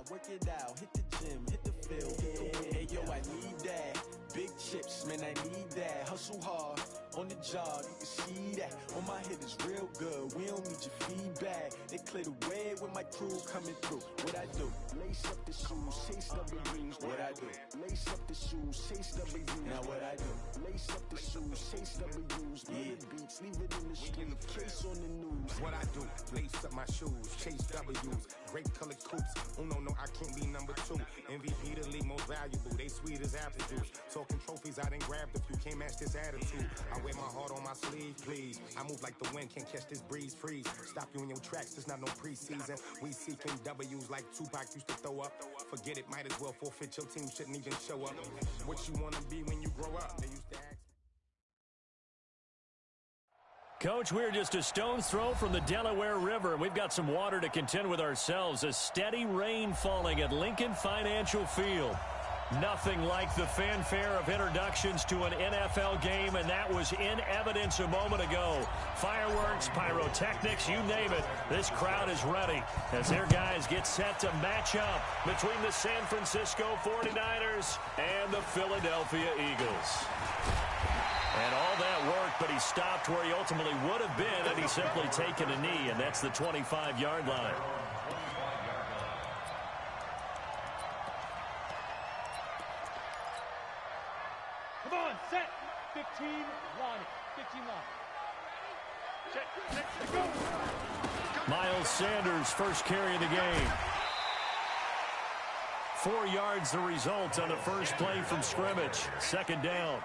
work it out, hit the gym, hit the field, get the win. Hey yo, I need that. Big chips, man, I need that. Hustle hard on the job, you can see that. On my hit is real good, we don't need your feedback. They clear the way with my crew coming through. What I do? Lace up the shoes, chase W's. What I do? Lace up the shoes, chase W's. Now what I do? Lace up the shoes, chase W's. Yeah. Beats, leave it in the street, case on the news. What I do? Lace up my shoes, chase W's. Great colored coops. Oh no, I can't be number 2. MVP the league most valuable. They sweet as apple juice. Talking trophies, I done grabbed a few. Can't match this attitude. I wear my heart on my sleeve, please. I move like the wind, can't catch this breeze. Freeze. Stop you in your tracks. There's not no preseason. We seeking W's like Tupac used to throw up. Forget it, might as well forfeit. Your team shouldn't even show up. What you wanna be when you grow up? They used to ask. Coach, we're just a stone's throw from the Delaware River, and we've got some water to contend with ourselves. A steady rain falling at Lincoln Financial Field. Nothing like the fanfare of introductions to an NFL game, and that was in evidence a moment ago. Fireworks, pyrotechnics, you name it. This crowd is ready as their guys get set to match up between the San Francisco 49ers and the Philadelphia Eagles. And all that worked, but he stopped where he ultimately would have been had he simply taken a knee, and that's the 25-yard line. Come on, set. 15, line. 15 line. Set, go. Miles Sanders, first carry of the game. 4 yards the result on the first play from scrimmage. Second down.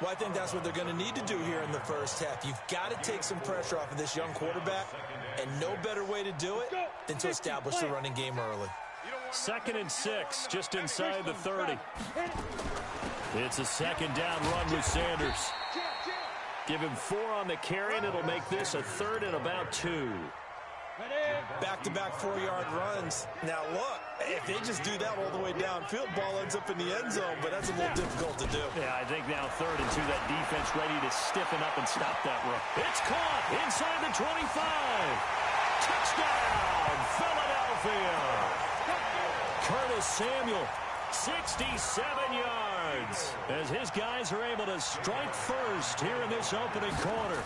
Well, I think that's what they're going to need to do here in the first half. You've got to take some pressure off of this young quarterback, and no better way to do it than to establish the running game early. 2nd and 6, just inside the 30. It's a second down run with Sanders. Give him 4 on the carry, and it'll make this a 3rd and about 2. Back-to-back 4-yard runs. Now, look, if they just do that all the way downfield, ball ends up in the end zone, but that's a little difficult to do. Yeah, I think now 3rd and 2, that defense ready to stiffen up and stop that run. It's caught inside the 25. Touchdown, Philadelphia. Curtis Samuel, 67 yards, as his guys are able to strike first here in this opening quarter.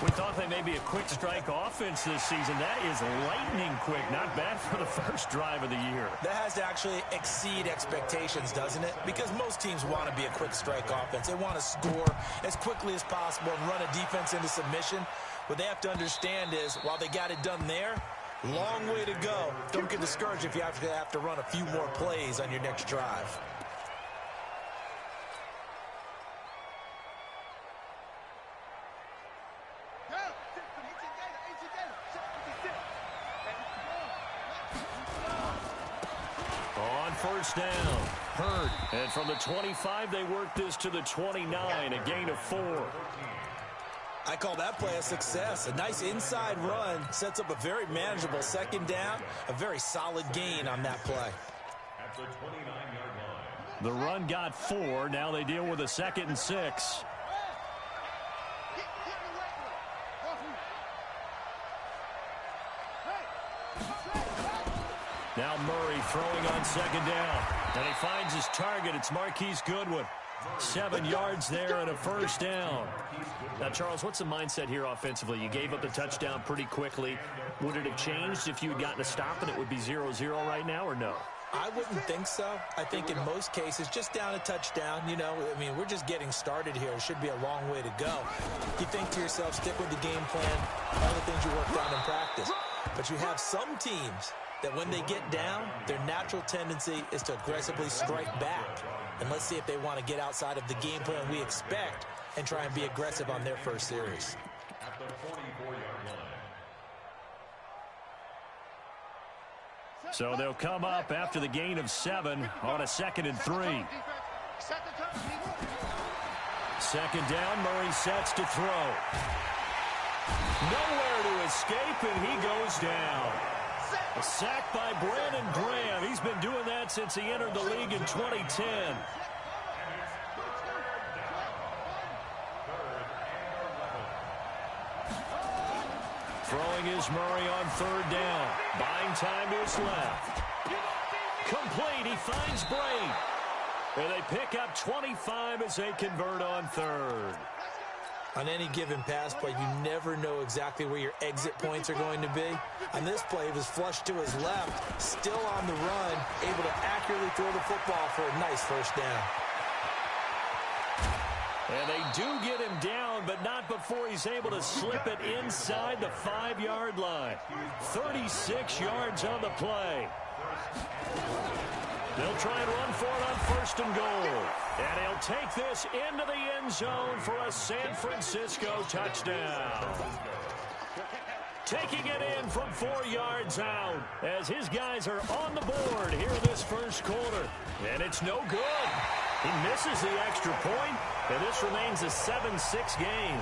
We thought they may be a quick strike offense this season. That is lightning quick. Not bad for the first drive of the year. That has to actually exceed expectations, doesn't it? Because most teams want to be a quick strike offense. They want to score as quickly as possible and run a defense into submission. What they have to understand is, while they got it done there, long way to go. Don't get discouraged if you have to run a few more plays on your next drive. On first down, Hurd. And from the 25, they work this to the 29, a gain of 4. I call that play a success. A nice inside run sets up a very manageable second down, a very solid gain on that play. At the 29-yard line. The run got 4. Now they deal with a 2nd and 6. Now Murray throwing on second down. And he finds his target. It's Marquise Goodwin. 7 yards there and a first down. Now, Charles, what's the mindset here offensively? You gave up the touchdown pretty quickly. Would it have changed if you had gotten a stop and it would be 0-0 right now, or no? I wouldn't think so. I think in most cases, just down a touchdown, you know, I mean, we're just getting started here. It should be a long way to go. You think to yourself, stick with the game plan, all the things you worked on in practice. But you have some teams that when they get down, their natural tendency is to aggressively strike back. And let's see if they want to get outside of the game plan we expect and try and be aggressive on their first series. At the 44-yard line. So they'll come up after the gain of 7 on a 2nd and 3. Second down, Murray sets to throw. Nowhere to escape, and he goes down. A sack by Brandon Graham. He's been doing that since he entered the league in 2010. Throwing is Murray on 3rd down. Buying time to his left. Complete. He finds Braid. And they pick up 25 as they convert on third. On any given pass play, you never know exactly where your exit points are going to be. On this play, it was flushed to his left, still on the run, able to accurately throw the football for a nice first down. And they do get him down, but not before he's able to slip it inside the 5-yard line. 36 yards on the play. They'll try and run for it on first and goal. And he'll take this into the end zone for a San Francisco touchdown. Taking it in from 4 yards out as his guys are on the board here in this first quarter. And it's no good. He misses the extra point, and this remains a 7-6 game.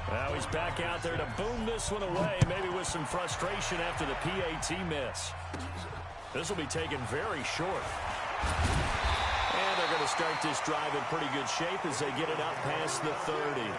Now he's back out there to boom this one away, maybe with some frustration after the PAT miss. This will be taken very short. And they're going to start this drive in pretty good shape as they get it out past the 30.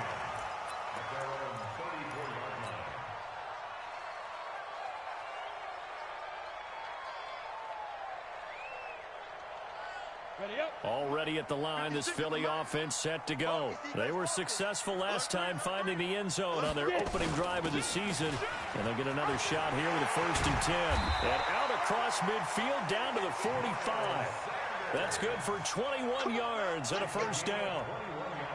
Already at the line, this Philly offense set to go. They were successful last time finding the end zone on their opening drive of the season. And they'll get another shot here with a 1st and 10. And out across midfield down to the 45. That's good for 21 yards and a first down.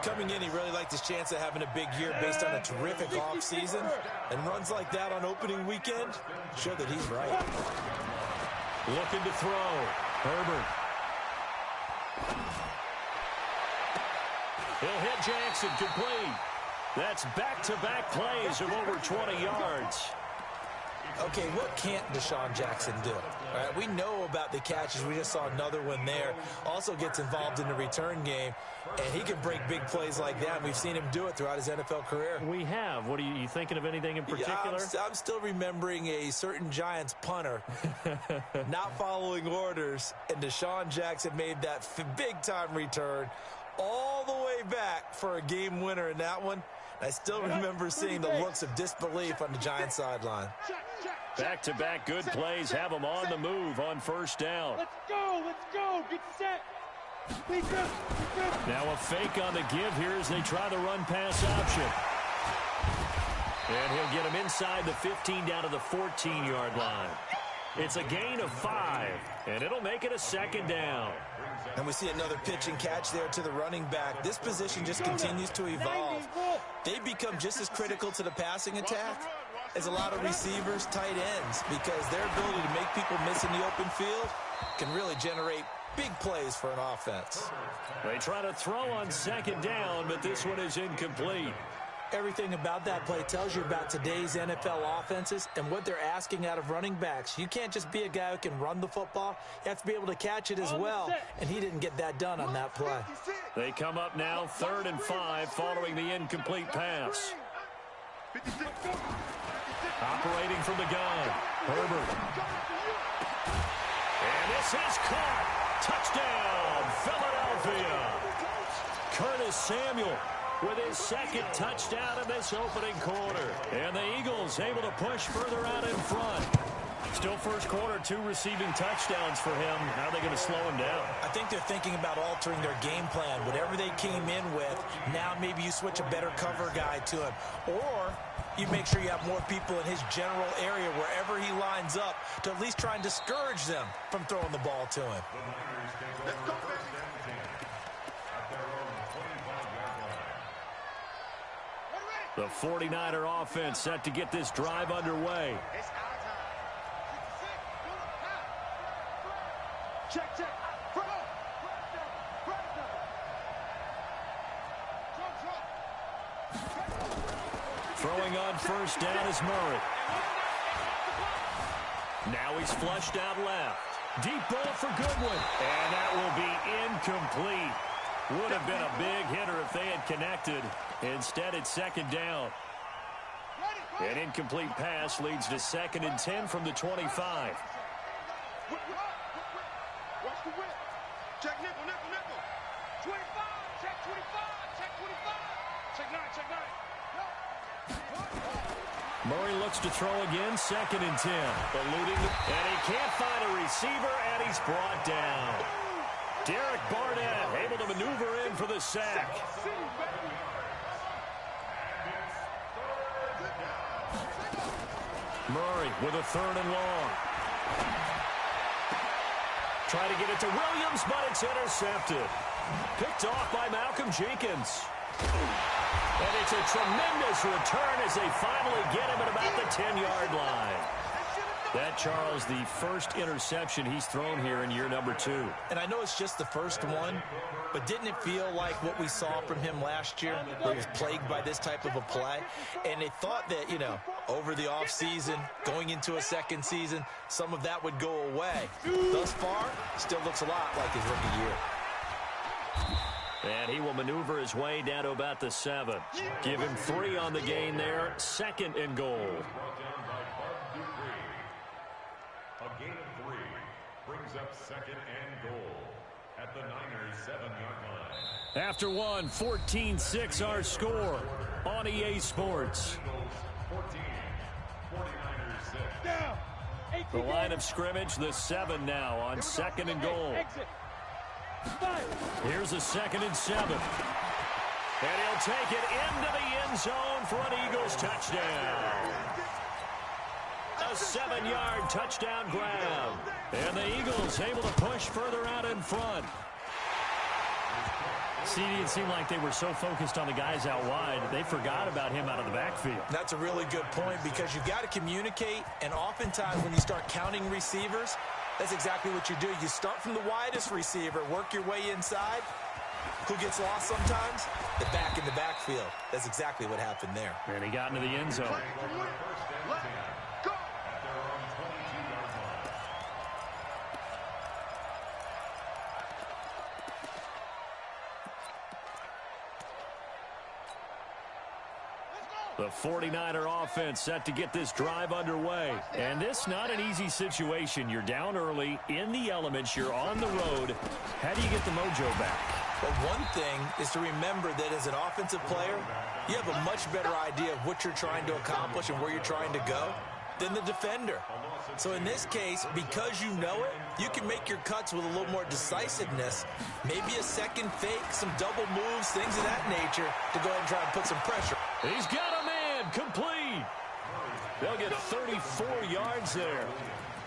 Coming in, he really liked his chance of having a big year based on a terrific offseason. And runs like that on opening weekend show that he's right. Looking to throw. Herbert. He'll hit Jackson complete. That's back-to-back plays of over 20 yards. Okay, what can't Deshaun Jackson do? All right, we know about the catches. We just saw another one there. Also gets involved in the return game, and he can break big plays like that. We've seen him do it throughout his NFL career. We have. What are you thinking of anything in particular? Yeah, I'm still remembering a certain Giants punter not following orders, and Deshaun Jackson made that big-time return all the way back for a game winner in that one. I still remember seeing the looks of disbelief on the Giants sideline. Back-to-back good plays have them on the move on first down. Let's go, get set. Now a fake on the give here as they try the run-pass option. And he'll get him inside the 15 down to the 14-yard line. It's a gain of 5, and it'll make it a 2nd down. And we see another pitch and catch there to the running back. This position just continues to evolve. They become just as critical to the passing attack as a lot of receivers, tight ends, because their ability to make people miss in the open field can really generate big plays for an offense. They try to throw on 2nd down, but this one is incomplete. Everything about that play tells you about today's NFL offenses and what they're asking out of running backs. You can't just be a guy who can run the football. You have to be able to catch it as well, and he didn't get that done on that play. They come up now 3rd and 5 following the incomplete pass. Operating from the gun, Herbert. And this is caught. Touchdown, Philadelphia. Curtis Samuel with his 2nd touchdown in this opening quarter. And the Eagles able to push further out in front. Still first quarter, 2 receiving touchdowns for him. How are they going to slow him down? I think they're thinking about altering their game plan. Whatever they came in with, now maybe you switch a better cover guy to him. Or you make sure you have more people in his general area wherever he lines up to at least try and discourage them from throwing the ball to him. The 49er offense set to get this drive underway. Check. Throwing on first down is Murray. Now he's flushed out left. Deep ball for Goodwin. And that will be incomplete. Would have been a big hitter if they had connected. Instead, it's 2nd down. An incomplete pass leads to 2nd and 10 from the 25. Watch the whip. Check nickel. 25. Check 25. Check 25. Check 9. Murray looks to throw again, 2nd and 10. Eluding, and he can't find a receiver, and he's brought down. Derek Barnett able to maneuver in for the sack. Murray with a 3rd and long. Try to get it to Williams, but it's intercepted. Picked off by Malcolm Jenkins. And it's a tremendous return as they finally get him at about the 10-yard line. That, Charles, the first interception he's thrown here in year number 2. And I know it's just the first one, but didn't it feel like what we saw from him last year, where he was plagued by this type of a play? And they thought that, you know, over the offseason, going into a second season, some of that would go away. Thus far, still looks a lot like his rookie year. And he will maneuver his way down to about the 7. Give him 3 on the gain there. 2nd and goal. A gain of 3 brings up 2nd and goal at the Niners' 7-yard line. After one, 14-6 our score on EA Sports. 14, 49ers 6. The line of scrimmage, the 7 now on 2nd and goal. Here's a 2nd and 7. And he'll take it into the end zone for an Eagles touchdown. A 7-yard touchdown grab. And the Eagles able to push further out in front. See, it seemed like they were so focused on the guys out wide, they forgot about him out of the backfield. That's a really good point, because you've got to communicate, and oftentimes when you start counting receivers, that's exactly what you do. You start from the widest receiver, work your way inside. Who gets lost sometimes? The back in the backfield. That's exactly what happened there. And he got into the end zone. The 49er offense set to get this drive underway. And this not an easy situation. You're down early, in the elements, you're on the road. How do you get the mojo back? Well, one thing is to remember that as an offensive player, you have a much better idea of what you're trying to accomplish and where you're trying to go than the defender. So in this case, because you know it, you can make your cuts with a little more decisiveness, maybe a second fake, some double moves, things of that nature, to go ahead and try and put some pressure. He's got a man, complete. They'll get 34 yards there.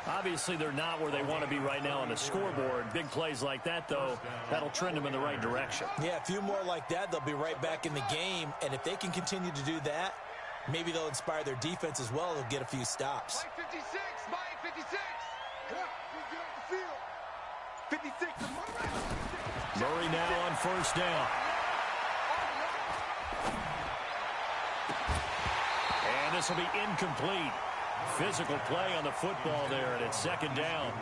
Obviously, they're not where they want to be right now on the scoreboard. Big plays like that, though, that'll trend them in the right direction. Yeah, a few more like that, they'll be right back in the game. And if they can continue to do that, maybe they'll inspire their defense as well. They'll get a few stops. Mike 56, Mike 56. Yeah, get off the field. 56. Murray now on 1st down. And this will be incomplete. Physical play on the football there, and it's 2nd down.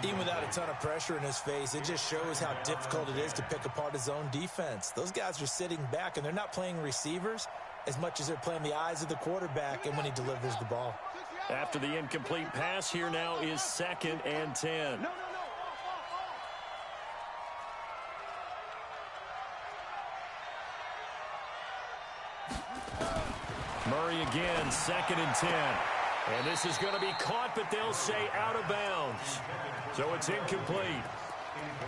Even without a ton of pressure in his face, it just shows how difficult it is to pick apart his own defense. Those guys are sitting back, and they're not playing receivers as much as they're playing the eyes of the quarterback and when he delivers the ball. After the incomplete pass, here now is 2nd and 10. Murray again, 2nd and 10. And this is going to be caught, but they'll say out of bounds. So it's incomplete.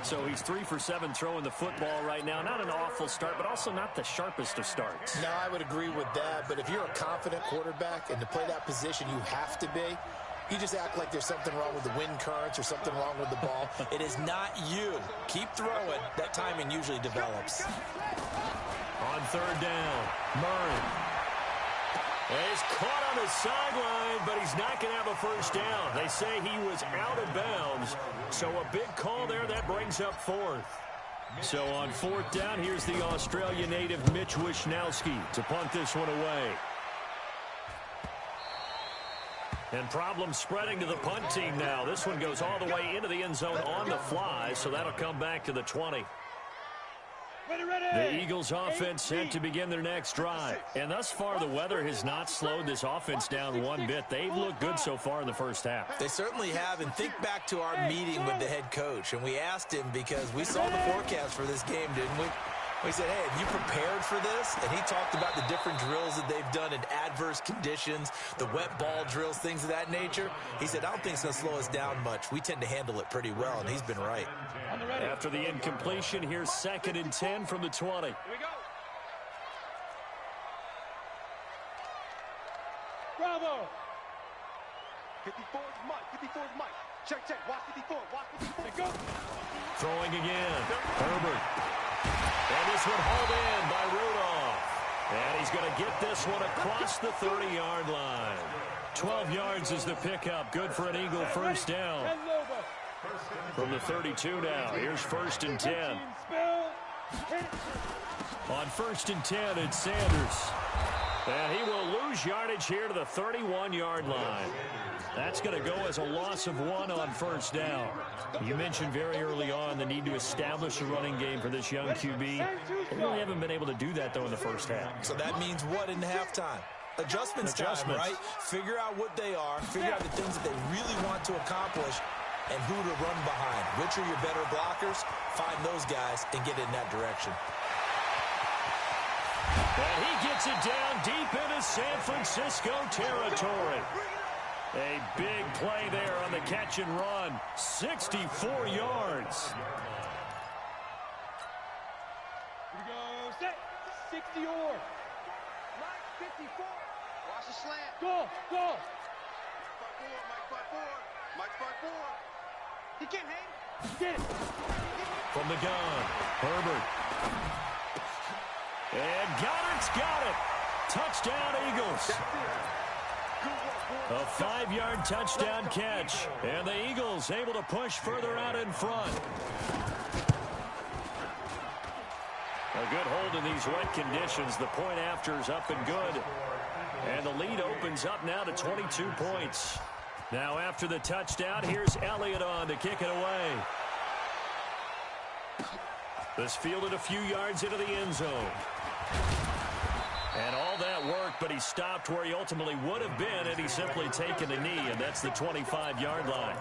So he's 3 for 7 throwing the football right now. Not an awful start, but also not the sharpest of starts. No, I would agree with that. But if you're a confident quarterback and to play that position you have to be, you just act like there's something wrong with the wind currents or something wrong with the ball. It is not you. Keep throwing. That timing usually develops. On 3rd down, Murray. He's caught on the sideline, but he's not going to have a 1st down. They say he was out of bounds, so a big call there. That brings up 4th. So on 4th down, here's the Australia native Mitch Wishnowsky to punt this one away. And problems spreading to the punt team now. This one goes all the way into the end zone on the fly, so that'll come back to the 20. The Eagles offense set to begin their next drive. And thus far, the weather has not slowed this offense down one bit. They've looked good so far in the first half. They certainly have. And think back to our meeting with the head coach. And we asked him because we saw the forecast for this game, didn't we? He said, hey, have you prepared for this? And he talked about the different drills that they've done in adverse conditions, the wet ball drills, things of that nature. He said, I don't think it's going to slow us down much. We tend to handle it pretty well, and he's been right. After the incompletion, here's 2nd and 10 from the 20. Here we go. Bravo. 54 is Mike. 54 is Mike. Check, check. Watch 54. Watch 54. Go. Throwing again. Herbert. And this one hauled in by Rudolph. And he's going to get this one across the 30-yard line. 12 yards is the pickup. Good for an Eagle first down. From the 32 now. Here's 1st and 10. On 1st and 10, it's Sanders. And he will lose yardage here to the 31-yard line. That's going to go as a loss of 1 on 1st down. You mentioned very early on the need to establish a running game for this young QB. They really haven't been able to do that, though, in the first half. So that means what in halftime? Adjustments time, right? Figure out what they are, figure out the things that they really want to accomplish, and who to run behind. Which are your better blockers? Find those guys and get in that direction. And he gets it down deep into San Francisco territory. A big play there on the catch and run. 64 yards. Here we go. Set. 60 or. Mike, 54. Watch the slant. Go. Go. Mike 54. Mike 54. He can't hang. Get it. From the gun, Herbert. And Goddard's got it. Touchdown, Eagles. A 5-yard touchdown catch. And the Eagles able to push further out in front. A good hold in these wet conditions. The point after is up and good. And the lead opens up now to 22 points. Now after the touchdown, here's Elliott on to kick it away. This fielded a few yards into the end zone. And all that work, but he stopped where he ultimately would have been had he simply taken a knee, and that's the 25-yard line.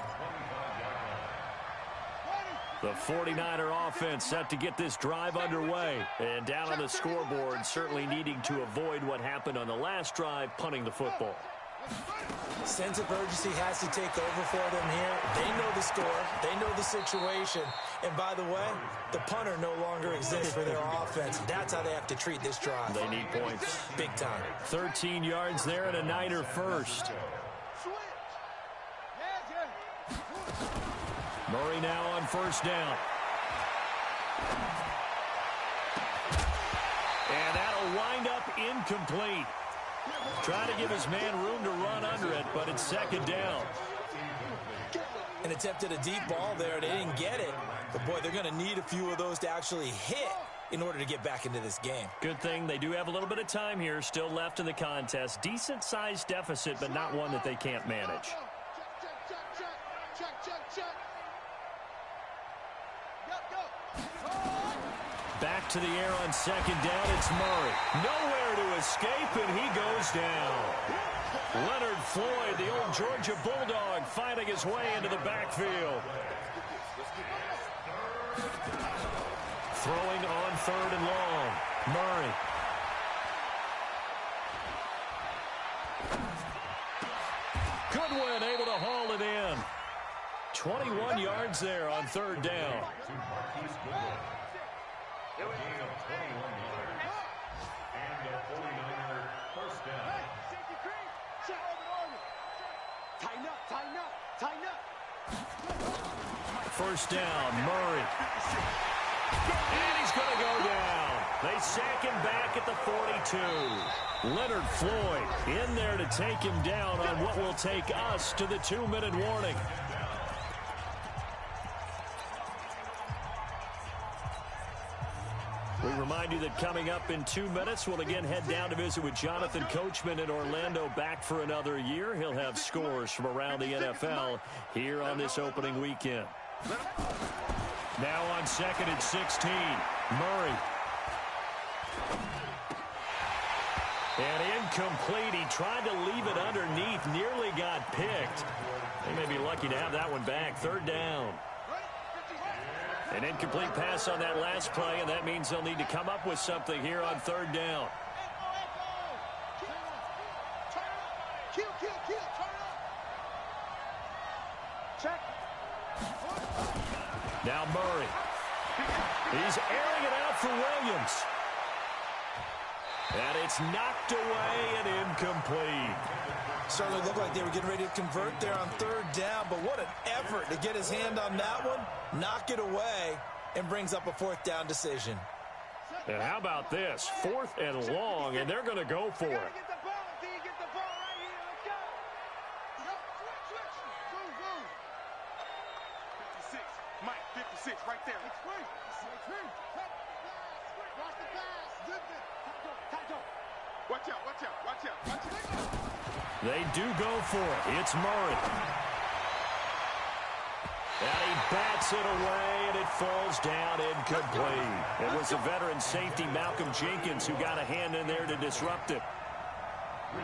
The 49er offense set to get this drive underway. And down on the scoreboard, certainly needing to avoid what happened on the last drive, punting the football. Sense of urgency has to take over for them here. They know the score. They know the situation. And by the way, the punter no longer exists for their offense. That's how they have to treat this drive. They need points. Big time. 13 yards there and a Niner first. Murray now on first down. And that'll wind up incomplete. Trying to give his man room to run under it, but it's 2nd down. And attempted a deep ball there. They didn't get it. But, boy, they're going to need a few of those to actually hit in order to get back into this game. Good thing they do have a little bit of time here still left in the contest. Decent-sized deficit, but not one that they can't manage. Back to the air on 2nd down, it's Murray. Nowhere to escape, and he goes down. Leonard Floyd, the old Georgia Bulldog, fighting his way into the backfield. Throwing on 3rd and long. Murray. Goodwin able to haul it in. 21 yards there on 3rd down. A gain of 21 yards and a 49er first down. Tighten up, tighten up, tighten up. First down, Murray. And he's going to go down. They sack him back at the 42. Leonard Floyd in there to take him down on what will take us to the 2-minute warning. We remind you that coming up in 2 minutes, we'll again head down to visit with Jonathan Coachman in Orlando, back for another year. He'll have scores from around the NFL here on this opening weekend. Now on 2nd and 16, Murray. And incomplete. He tried to leave it underneath, nearly got picked. They may be lucky to have that one back. 3rd down. An incomplete pass on that last play, and that means they'll need to come up with something here on third down. Now Murray. He's airing it out for Williams. And it's knocked away and incomplete. Certainly looked like they were getting ready to convert there on third down, but what an effort to get his hand on that one, knock it away, and brings up a fourth down decision. And how about this? 4th and long, and they're going to go for it. Right there. Watch out, watch out, watch out, watch out. They do go for it. It's Murray. And he bats it away, and it falls down incomplete. It was the veteran safety, Malcolm Jenkins, who got a hand in there to disrupt it.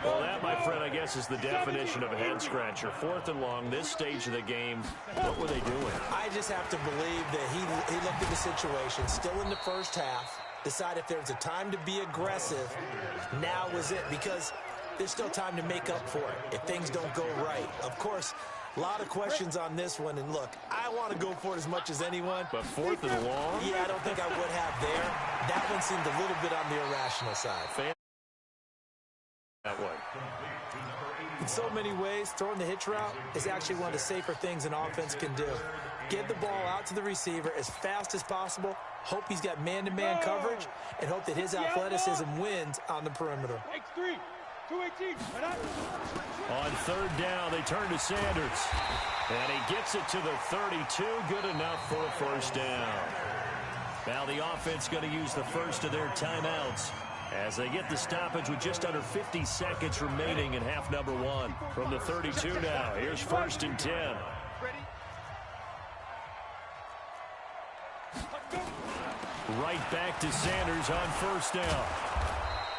Well, that, my friend, I guess is the definition of a head-scratcher. 4th and long, this stage of the game, what were they doing? I just have to believe that he looked at the situation, still in the first half, decided if there was a time to be aggressive, now was it, because there's still time to make up for it if things don't go right. Of course, a lot of questions on this one, and look, I want to go for it as much as anyone. But 4th and long? Yeah, I don't think I would have there. That one seemed a little bit on the irrational side. That one. In so many ways, throwing the hitch route is actually one of the safer things an offense can do. Get the ball out to the receiver as fast as possible, hope he's got man-to-man coverage, and hope that his athleticism wins on the perimeter. X3, 218. On third down, they turn to Sanders. And he gets it to the 32. Good enough for a first down. Now the offense going to use the first of their timeouts as they get the stoppage with just under 50 seconds remaining in half number 1. From the 32 now, here's 1st and 10. Right back to Sanders on first down.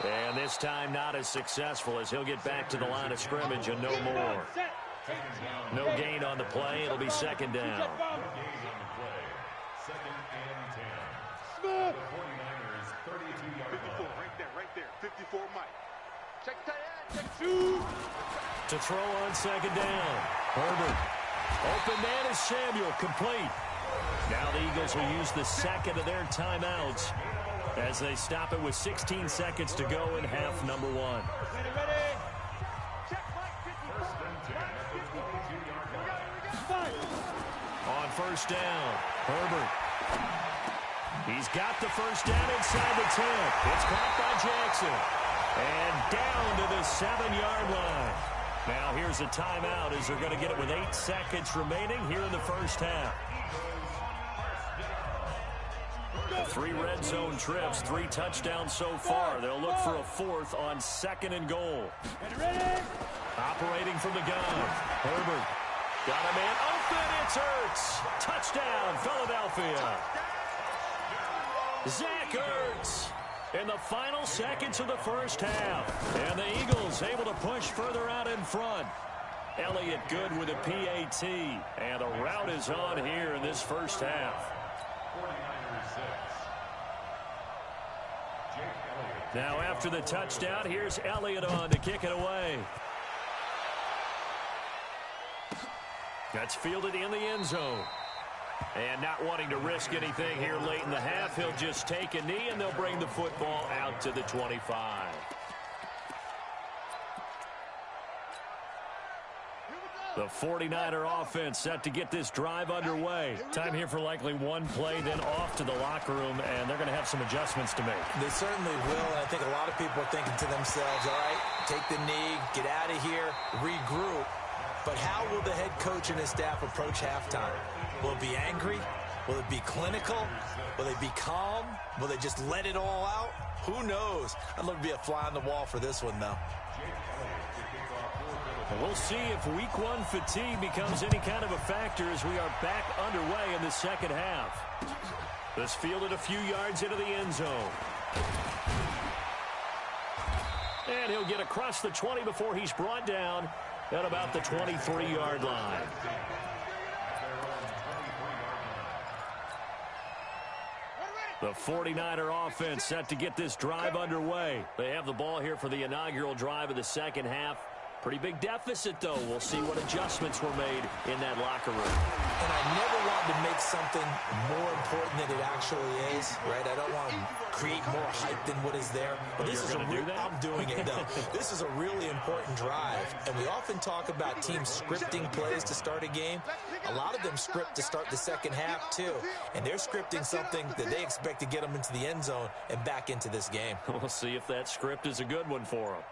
And this time not as successful as he'll get back to the line of scrimmage and no more. No gain on the play. It'll be 2nd down. Smith. 54, right there. 54, Mike. Check tight end. Check 2. To throw on 2nd down. Herbert. Open man is Samuel. Complete. Now the Eagles will use the second of their timeouts as they stop it with 16 seconds to go in half number 1. Ready. Check Mike. 54. On first down, Herbert. He's got the first down inside the 10. It's caught by Jackson. And down to the 7-yard line. Now here's a timeout as they're going to get it with 8 seconds remaining here in the first half. 3 red zone trips, 3 touchdowns so far. They'll look for a 4th on 2nd and goal. Ready. Operating from the gun. Herbert. Got a man open. It's Ertz. Touchdown, Philadelphia. Zach Ertz in the final seconds of the first half. And the Eagles able to push further out in front. Elliott good with a PAT. And the route is on here in this first half. Now after the touchdown, here's Elliott on to kick it away. That's fielded in the end zone. And not wanting to risk anything here late in the half, he'll just take a knee and they'll bring the football out to the 25. The 49er offense set to get this drive underway. Time here for likely one play, then off to the locker room, and they're going to have some adjustments to make. They certainly will, and I think a lot of people are thinking to themselves, all right, take the knee, get out of here, regroup. But how will the head coach and his staff approach halftime? Will it be angry? Will it be clinical? Will they be calm? Will they just let it all out? Who knows? I'd love to be a fly on the wall for this one, though. And we'll see if week 1 fatigue becomes any kind of a factor as we are back underway in the second half. This fielded a few yards into the end zone. And he'll get across the 20 before he's brought down at about the 23-yard line. The 49er offense set to get this drive underway. They have the ball here for the inaugural drive of the second half. Pretty big deficit, though. We'll see what adjustments were made in that locker room. And I never want to make something more important than it actually is, right? I don't want to create more hype than what is there. But this is a real, I'm doing it, though. This is a really important drive. And we often talk about teams scripting plays to start a game. A lot of them script to start the second half, too. And they're scripting something that they expect to get them into the end zone and back into this game. We'll see if that script is a good one for them.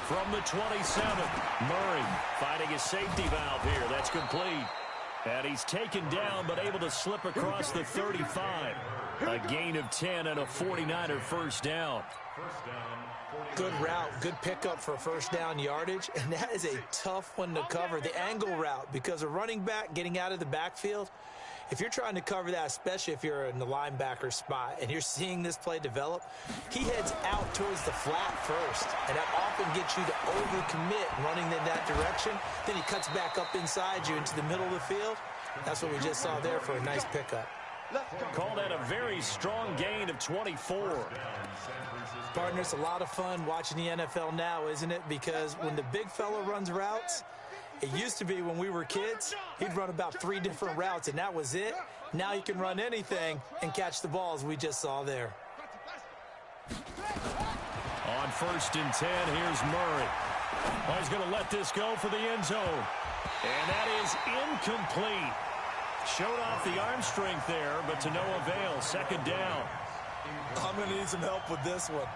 From the 27, Murray finding his safety valve here. That's complete. And he's taken down but able to slip across the 35. A gain of 10 and a 49er first down. Good route, good pickup for first down yardage, and that is a tough one to cover, the angle route, because a running back getting out of the backfield, if you're trying to cover that, especially if you're in the linebacker spot and you're seeing this play develop, he heads out towards the flat first, and that often gets you to overcommit running in that direction. Then he cuts back up inside you into the middle of the field. That's what we just saw there for a nice pickup. Call that a very strong gain of 24. Partner, it's a lot of fun watching the NFL now, isn't it? Because when the big fella runs routes, it used to be when we were kids, he'd run about 3 different routes, and that was it. Now he can run anything and catch the balls we just saw there. On 1st and 10, here's Murray. Oh, he's going to let this go for the end zone. And that is incomplete. Showed off the arm strength there, but to no avail. Second down. I'm going to need some help with this one.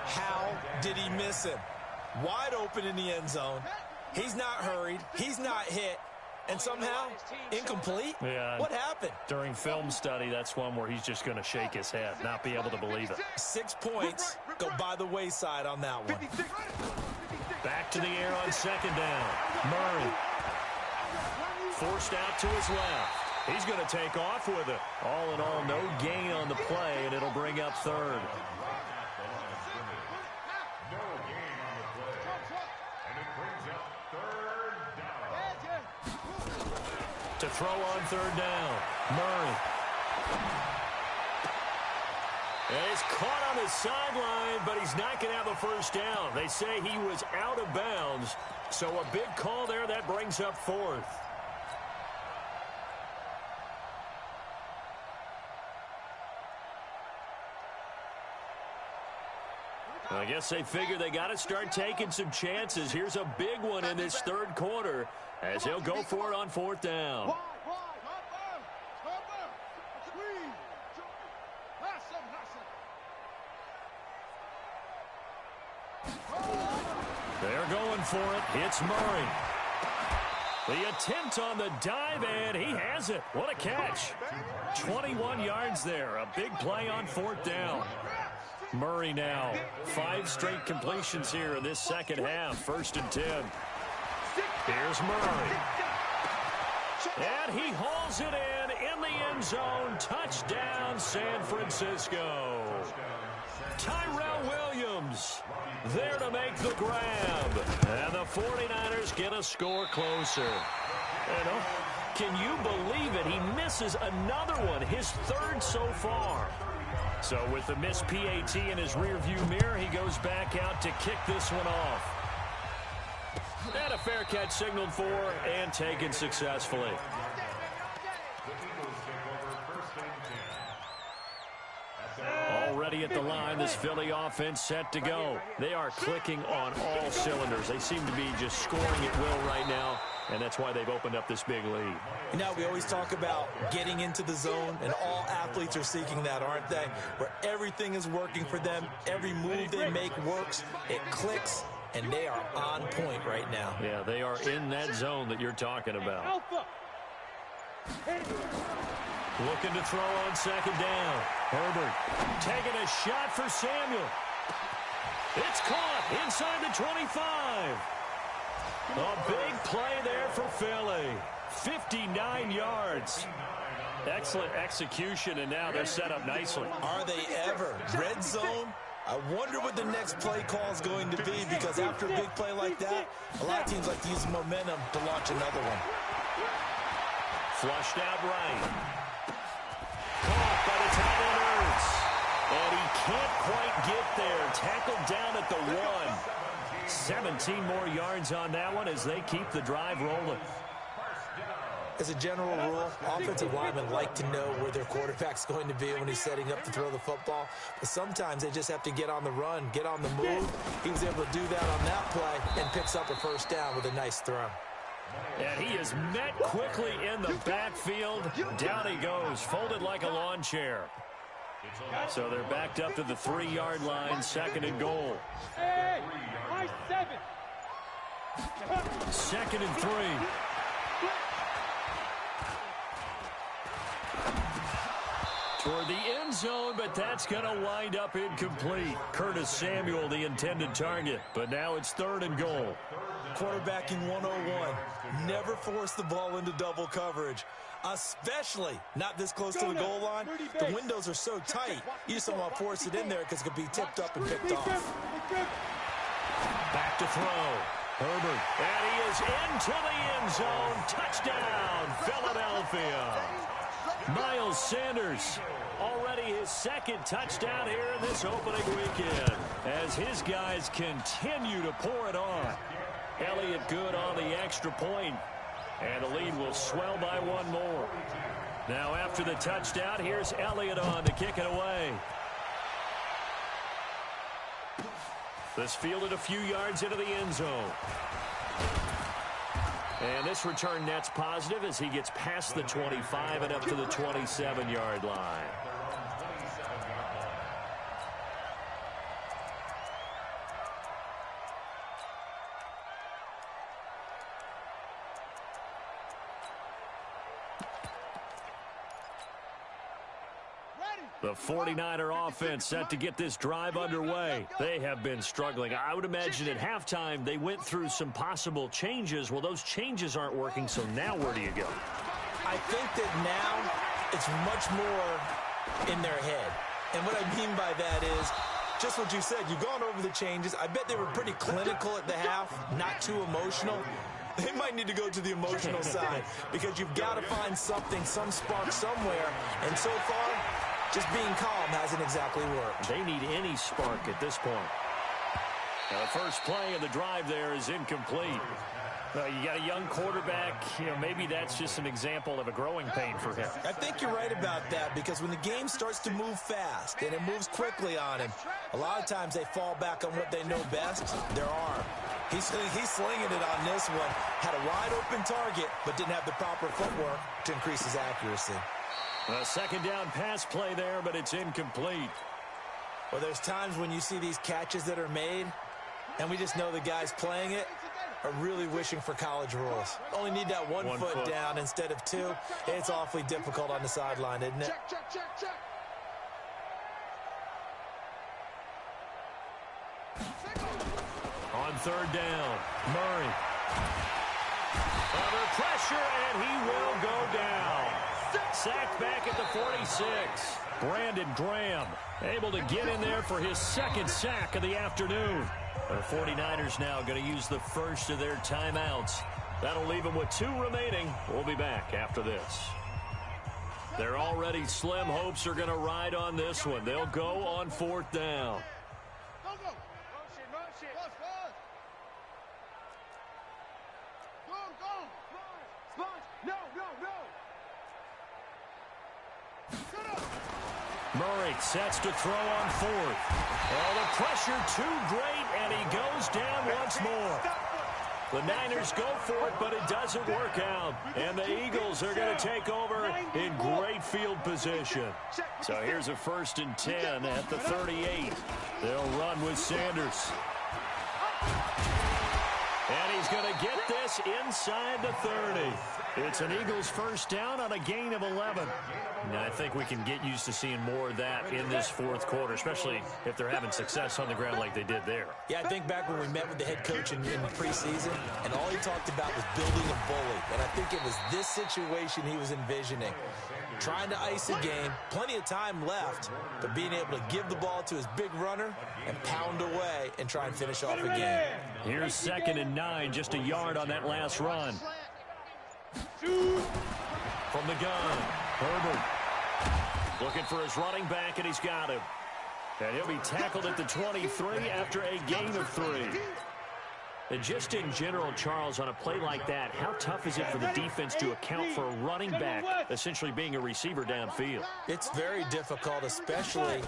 How did he miss him? Wide open in the end zone. He's not hurried. He's not hit. And somehow, incomplete? Yeah. What happened? During film study, that's one where he's just going to shake his head, not be able to believe it. 6 points go by the wayside on that one. Back to the air on second down. Murray. Forced out to his left. He's going to take off with it. All in all, no gain on the play, and it'll bring up third. To throw on third down, Murray. And he's caught on the sideline, but he's not going to have a first down. They say he was out of bounds, so a big call there that brings up fourth. I guess they figure they got to start taking some chances. Here's a big one in this third quarter as he'll go for it on fourth down. They're going for it. It's Murray. The attempt on the dive, and he has it. What a catch. 21 yards there. A big play on fourth down. Murray now, 5 straight completions here in this second half. 1st and 10. Here's Murray. And he hauls it in the end zone. Touchdown, San Francisco. Tyrell Williams there to make the grab. And the 49ers get a score closer. And can you believe it? He misses another one, his 3rd so far. So with the missed PAT in his rearview mirror, he goes back out to kick this one off. And a fair catch signaled for and taken successfully. Already at the line, this Philly offense set to go. They are clicking on all cylinders. They seem to be just scoring at will right now, and that's why they've opened up this big lead. You know, we always talk about getting into the zone, and all athletes are seeking that, aren't they? Where everything is working for them, every move they make works, it clicks, and they are on point right now. Yeah, they are in that zone that you're talking about. Looking to throw on second down. Herbert taking a shot for Samuel. It's caught inside the 25. A big play there for Philly. 59 yards. Excellent execution, and now they're set up nicely. Are they ever? Red zone, I wonder what the next play call is going to be, because after a big play like that, a lot of teams like to use momentum to launch another one. Flushed out right. Caught, but it's out in Ertz. And he can't quite get there. Tackled down at the 1. 17 more yards on that one as they keep the drive rolling. As a general rule, offensive linemen like to know where their quarterback's going to be when he's setting up to throw the football. But sometimes they just have to get on the run, get on the move. He was able to do that on that play and picks up a first down with a nice throw. And he is met quickly in the backfield. Down he goes, folded like a lawn chair. So they're backed up to the 3-yard line, 2nd and goal. Hey, high 7. 2nd and 3. Toward the end zone, but that's going to wind up incomplete. Curtis Samuel, the intended target, but now it's 3rd and goal. Quarterbacking 101. Never force the ball into double coverage, especially not this close to the goal line. The windows are so tight, you just don't want to force it in there because it could be tipped up and picked off. Back to throw. Herbert, and he is into the end zone. Touchdown, Philadelphia. Miles Sanders, already his 2nd touchdown here in this opening weekend, as his guys continue to pour it on. Elliott good on the extra point, and the lead will swell by 1 more. Now after the touchdown, here's Elliott on to kick it away. This fielded a few yards into the end zone. And this return net's positive as he gets past the 25 and up to the 27-yard line. The 49er offense set to get this drive underway. They have been struggling. I would imagine at halftime they went through some possible changes. Well, those changes aren't working, so now where do you go? I think that now it's much more in their head. And what I mean by that is just what you said. You've gone over the changes. I bet they were pretty clinical at the half, not too emotional. They might need to go to the emotional side because you've got to find something, some spark somewhere. And so far, just being calm hasn't exactly worked. They need any spark at this point. Now, the first play of the drive there is incomplete. You got a young quarterback. Maybe that's just an example of a growing pain for him. I think you're right about that, because when the game starts to move fast and it moves quickly on him, a lot of times they fall back on what they know best, their arm. He's slinging it on this one. Had a wide open target, but didn't have the proper footwork to increase his accuracy. A 2nd down pass play there, but it's incomplete. Well, there's times when you see these catches that are made, and we just know the guys playing it are really wishing for college rules. Only need that one foot down instead of 2. It's awfully difficult on the sideline, isn't it? Check. On 3rd down, Murray. Under pressure, and he will go down. Sacked back at the 46. Brandon Graham able to get in there for his 2nd sack of the afternoon. The 49ers now going to use the first of their timeouts. That'll leave them with 2 remaining. We'll be back after this. Their already slim hopes are going to ride on this one. They'll go on 4th down. Murray sets to throw on 4th. Oh, the pressure too great, and he goes down once more. The Niners go for it, but it doesn't work out. And the Eagles are going to take over in great field position. So here's a 1st and 10 at the 38. They'll run with Sanders. And he's going to get this inside the 30. It's an Eagles 1st down on a gain of 11. And I think we can get used to seeing more of that in this 4th quarter, especially if they're having success on the ground like they did there. Yeah, I think back when we met with the head coach in the preseason, and all he talked about was building a bully. And I think it was this situation he was envisioning. trying to ice the game, plenty of time left, but being able to give the ball to his big runner and pound away and try and finish off the game. Here's 2nd and 9, just a yard on that last run. From the gun, Herbert looking for his running back, and he's got him. And he'll be tackled at the 23 after a gain of 3. And just in general, Charles, on a play like that, how tough is it for the defense to account for a running back essentially being a receiver downfield? It's very difficult, especially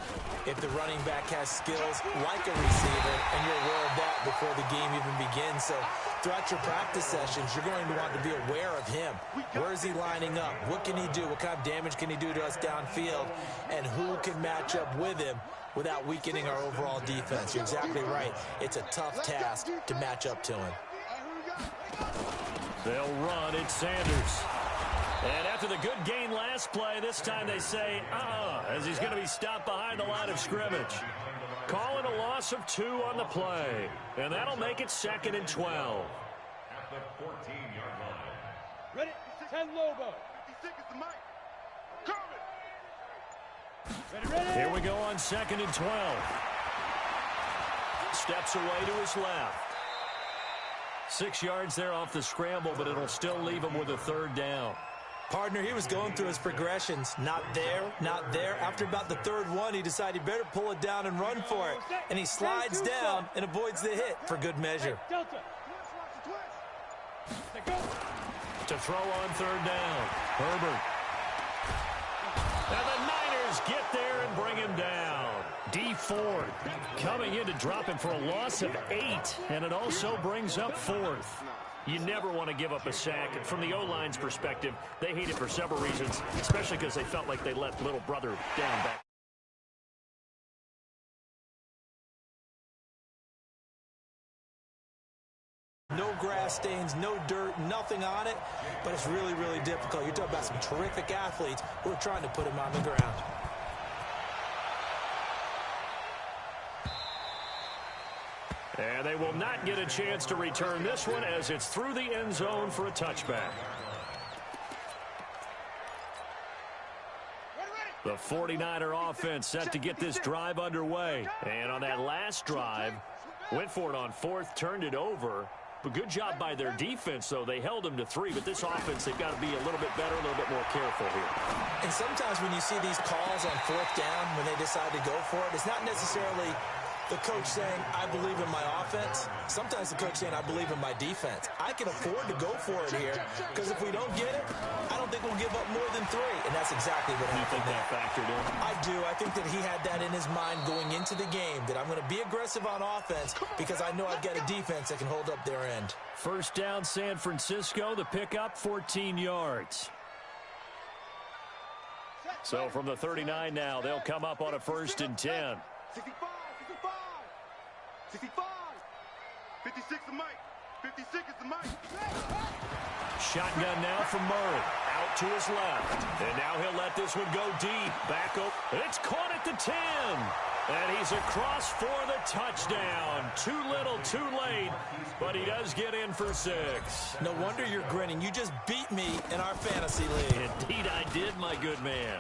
if the running back has skills like a receiver, and you're aware of that before the game even begins. So throughout your practice sessions, you're going to want to be aware of him. Where is he lining up? What can he do? What kind of damage can he do to us downfield? And who can match up with him without weakening our overall defense? You're exactly right. It's a tough task to match up to him. They'll run. It's Sanders. And after the good gain last play, this time they say, as he's going to be stopped behind the line of scrimmage. Calling a loss of 2 on the play. And that'll make it 2nd and 12. At the 14-yard line. Ready? 10 Lobo. 56 is the mic. Coming. Ready. Here we go on 2nd and 12. Steps away to his left. 6 yards there off the scramble, but it'll still leave him with a 3rd down. Partner, he was going through his progressions. Not there, not there. After about the 3rd one, he decided he better pull it down and run for it. And he slides down and avoids the hit for good measure. Delta. To throw on 3rd down. Herbert. And the Niners get there and bring him down. D Ford coming in to drop him for a loss of 8. And it also brings up 4th. You never want to give up a sack. From the O-line's perspective, they hate it for several reasons, especially because they felt like they let little brother down back. No grass stains, no dirt, nothing on it, but it's really, really difficult. You're talking about some terrific athletes who are trying to put him on the ground. And they will not get a chance to return this one as it's through the end zone for a touchback. The 49er offense set to get this drive underway. And on that last drive, went for it on 4th, turned it over. But good job by their defense, though. They held them to 3, but this offense, they've got to be a little bit better, a little bit more careful here. And sometimes when you see these calls on 4th down, when they decide to go for it, it's not necessarily the coach saying, I believe in my offense. Sometimes the coach saying, I believe in my defense. I can afford to go for it here because if we don't get it, I don't think we'll give up more than 3. And that's exactly what happened there. That factored in? I do. I think that he had that in his mind going into the game, that I'm going to be aggressive on offense because I know I've got a defense that can hold up their end. 1st down, San Francisco. The pickup, 14 yards. So from the 39 now, they'll come up on a 1st and 10. 65. 65. 56 the mic. 56 is the mic. Shotgun now from Murray. Out to his left. And now he'll let this one go deep. Back up. It's caught at the 10. And he's across for the touchdown. Too little, too late. But he does get in for 6. No wonder you're grinning. You just beat me in our fantasy league. Indeed I did, my good man.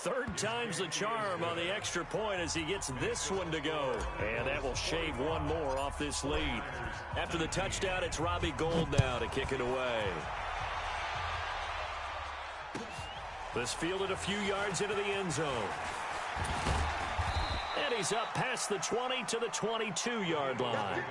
3rd time's the charm on the extra point as he gets this one to go. And that will shave one more off this lead. After the touchdown, it's Robbie Gould now to kick it away. This fielded a few yards into the end zone. And he's up past the 20 to the 22-yard line.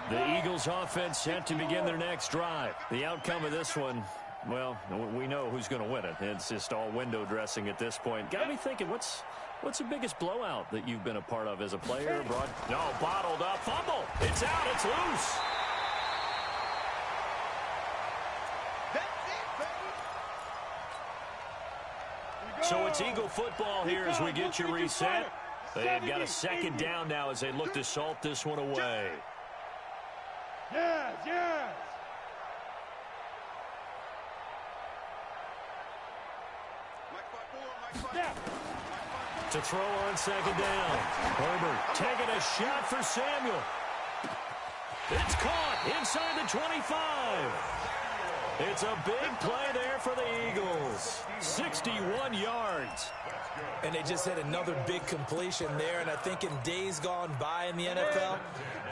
The Eagles offense set to begin their next drive. The outcome of this one, well, we know who's going to win it. It's just all window dressing at this point. Got me thinking, what's the biggest blowout that you've been a part of as a player? No, bottled up. Fumble. It's out. It's loose. So it's Eagle football here as we get you reset. They've got a 2nd down now as they look to salt this one away. Yes. To throw on 2nd down. Herbert taking a shot for Samuel. It's caught inside the 25. It's a big play there for the Eagles. 61 yards. And they just hit another big completion there. And I think in days gone by in the NFL,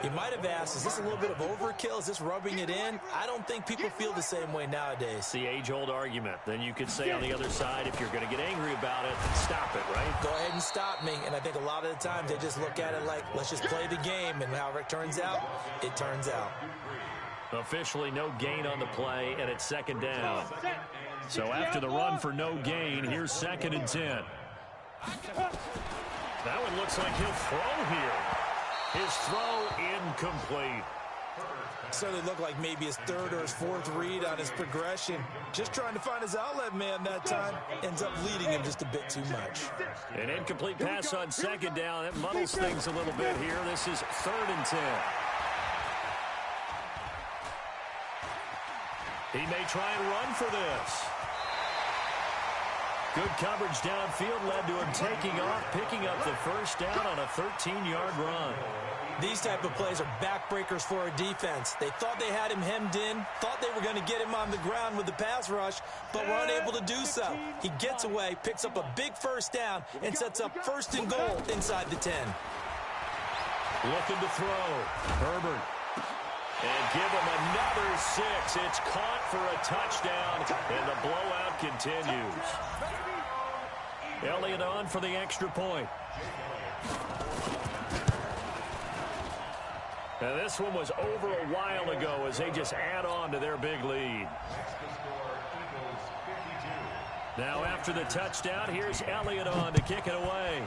you might have asked, is this a little bit of overkill? Is this rubbing it in? I don't think people feel the same way nowadays. It's the age-old argument. Then you could say on the other side, if you're going to get angry about it, stop it, right? Go ahead and stop me. And I think a lot of the times they just look at it like, let's just play the game. And however it turns out, it turns out. Officially no gain on the play, and it's second down. So after the run for no gain, here's 2nd and 10. That one looks like he'll throw here. His throw incomplete. Certainly looked like maybe his 3rd or his 4th read on his progression. Just trying to find his outlet man that time. Ends up leading him just a bit too much. An incomplete pass on 2nd down. That muddles things a little bit here. This is 3rd and 10. He may try and run for this. Good coverage downfield led to him taking off, picking up the first down on a 13-yard run. These type of plays are backbreakers for our defense. They thought they had him hemmed in, thought they were going to get him on the ground with the pass rush, but were unable to do so. He gets away, picks up a big first down, and sets up 1st and goal inside the 10. Looking to throw. Herbert. And give him another 6. It's caught for a touchdown, and the blowout continues. Elliott on for the extra point. Now this one was over a while ago as they just add on to their big lead. Now after the touchdown, here's Elliott on to kick it away.